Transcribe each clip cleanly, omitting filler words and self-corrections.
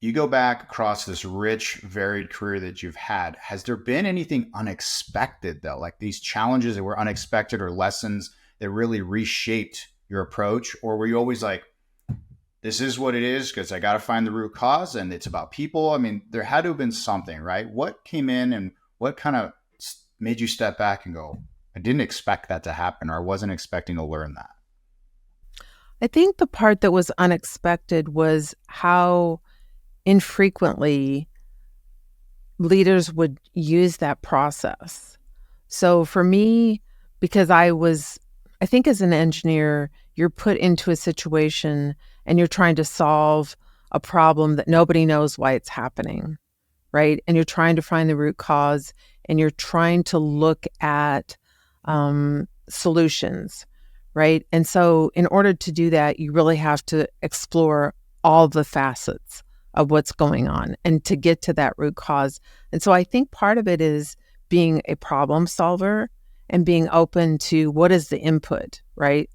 you go back across this rich, varied career that you've had. Has there been anything unexpected though, like these challenges that were unexpected or lessons that really reshaped your approach? Or were you always like, this is what it is because I got to find the root cause and it's about people? I mean, there had to have been something, right? What came in and what kind of made you step back and go, I didn't expect that to happen, or I wasn't expecting to learn that? I think the part that was unexpected was how infrequently leaders would use that process. So for me, because I think as an engineer, you're put into a situation and you're trying to solve a problem that nobody knows why it's happening, right? And you're trying to find the root cause and you're trying to look at solutions, right? And so in order to do that, you really have to explore all the facets of what's going on and to get to that root cause. And so I think part of it is being a problem solver and being open to what is the input, right?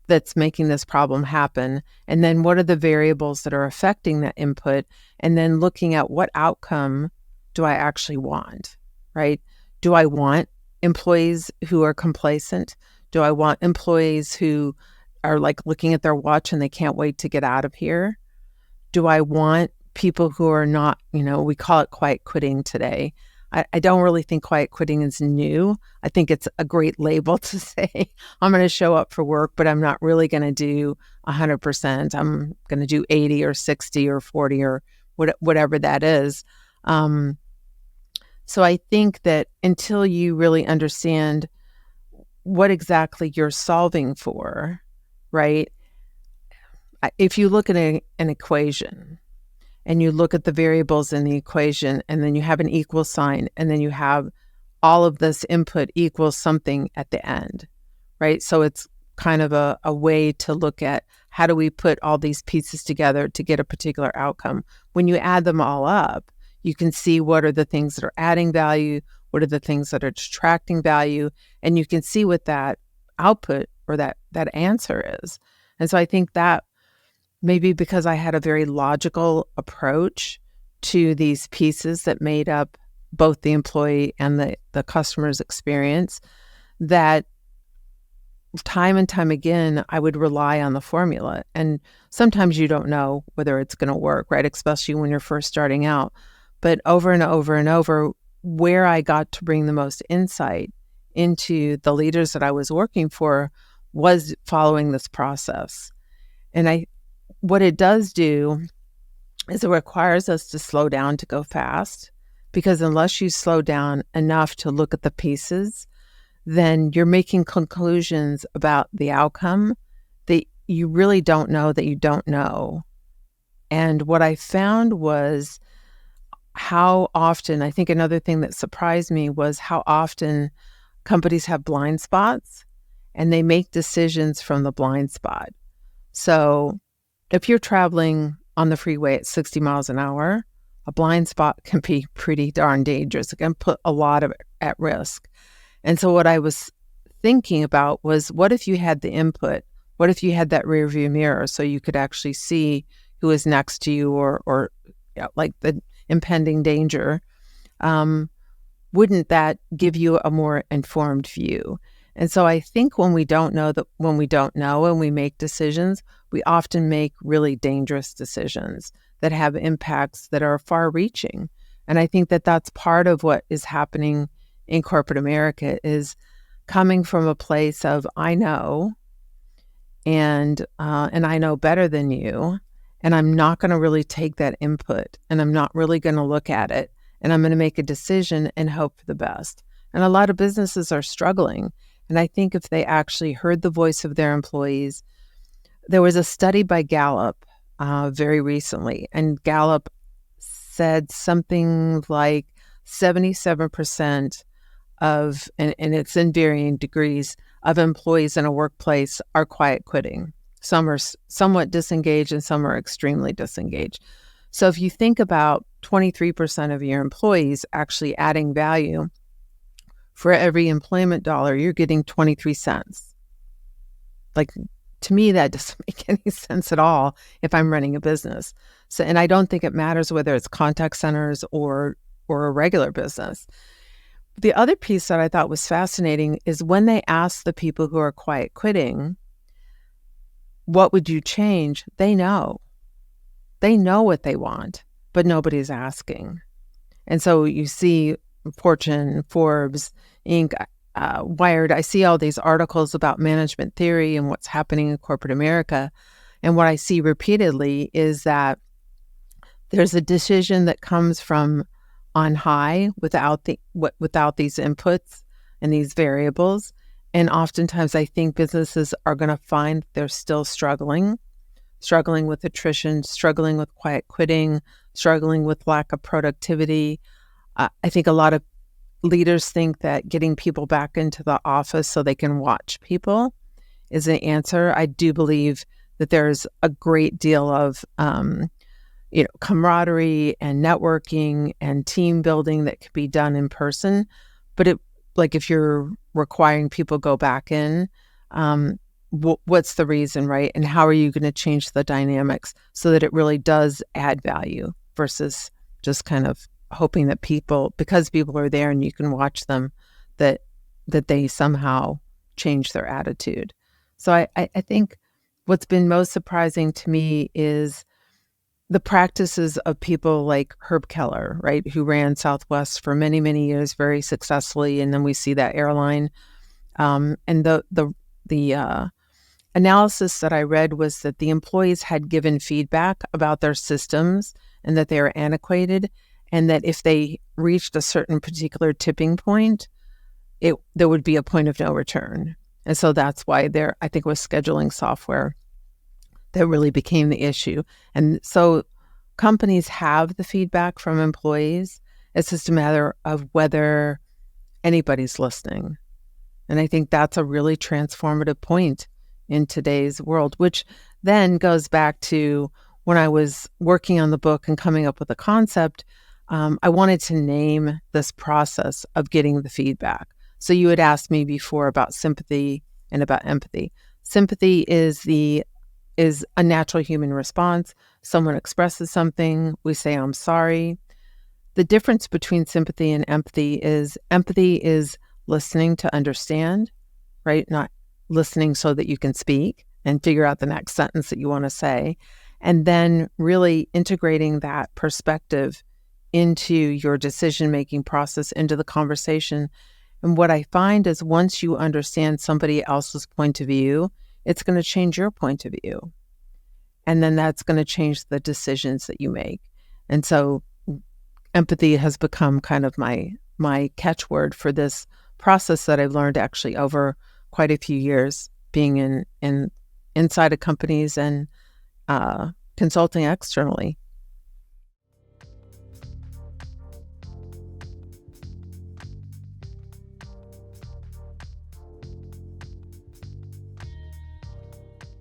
That's making this problem happen. And then what are the variables that are affecting that input? And then looking at what outcome do I actually want, right? Do I want employees who are complacent? Do I want employees who are like looking at their watch and they can't wait to get out of here? Do I want people who are not, we call it quiet quitting today. I don't really think quiet quitting is new. I think it's a great label to say, I'm going to show up for work, but I'm not really going to do 100%. I'm going to do 80 or 60 or 40 or whatever that is. So I think that until you really understand what exactly you're solving for, right? If you look at an equation and you look at the variables in the equation and then you have an equal sign and then you have all of this input equals something at the end, right? So it's kind of a way to look at how do we put all these pieces together to get a particular outcome. When you add them all up, you can see what are the things that are adding value, what are the things that are detracting value, and you can see what that output or that answer is. And so I think that maybe because I had a very logical approach to these pieces that made up both the employee and the customer's experience, that time and time again, I would rely on the formula. And sometimes you don't know whether it's going to work, right? Especially when you're first starting out. But over and over and over, where I got to bring the most insight into the leaders that I was working for was following this process. And what it does do is it requires us to slow down to go fast, because unless you slow down enough to look at the pieces, then you're making conclusions about the outcome that you really don't know that you don't know. And what I found was how often, I think another thing that surprised me was how often companies have blind spots and they make decisions from the blind spot. So if you're traveling on the freeway at 60 miles an hour, a blind spot can be pretty darn dangerous. It can put a lot of it at risk. And so what I was thinking about was, what if you had the input? What if you had that rear view mirror so you could actually see who is next to you or like the impending danger? Wouldn't that give you a more informed view? And so I think when we don't know and we make decisions, we often make really dangerous decisions that have impacts that are far reaching. And I think that that's part of what is happening in corporate America, is coming from a place of, I know, and I know better than you, and I'm not going to really take that input, and I'm not really going to look at it, and I'm going to make a decision and hope for the best. And a lot of businesses are struggling. And I think if they actually heard the voice of their employees, there was a study by Gallup very recently, and Gallup said something like 77% of, and it's in varying degrees, of employees in a workplace are quiet quitting. Some are somewhat disengaged and some are extremely disengaged. So if you think about 23% of your employees actually adding value, for every employment dollar, you're getting 23 cents. Like, to me, that doesn't make any sense at all if I'm running a business. So, and I don't think it matters whether it's contact centers or a regular business. The other piece that I thought was fascinating is when they ask the people who are quiet quitting, what would you change? They know. They know what they want, but nobody's asking. And so you see Fortune, Forbes, Inc., Wired, I see all these articles about management theory and what's happening in corporate America. And what I see repeatedly is that there's a decision that comes from on high without these inputs and these variables. And oftentimes I think businesses are going to find they're still struggling with attrition, struggling with quiet quitting, struggling with lack of productivity. I think a lot of leaders think that getting people back into the office so they can watch people is an answer. I do believe that there's a great deal of camaraderie and networking and team building that could be done in person. But if you're requiring people go back in, what's the reason, right? And how are you going to change the dynamics so that it really does add value versus just kind of hoping that because people are there and you can watch them, that they somehow change their attitude. So I think what's been most surprising to me is the practices of people like Herb Keller, right, who ran Southwest for many, many years very successfully, and then we see that airline. And the analysis that I read was that the employees had given feedback about their systems and that they were antiquated, and that if they reached a certain particular tipping point, there would be a point of no return. And so that's why I think it was scheduling software that really became the issue. And so companies have the feedback from employees. It's just a matter of whether anybody's listening. And I think that's a really transformative point in today's world, which then goes back to when I was working on the book and coming up with a concept. I wanted to name this process of getting the feedback. So you had asked me before about sympathy and about empathy. Sympathy is a natural human response. Someone expresses something, we say, I'm sorry. The difference between sympathy and empathy is listening to understand, right? Not listening so that you can speak and figure out the next sentence that you want to say. And then really integrating that perspective into your decision-making process, into the conversation. And what I find is once you understand somebody else's point of view, it's going to change your point of view. And then that's going to change the decisions that you make. And so empathy has become kind of my catchword for this process that I've learned actually over quite a few years being inside of companies and consulting externally.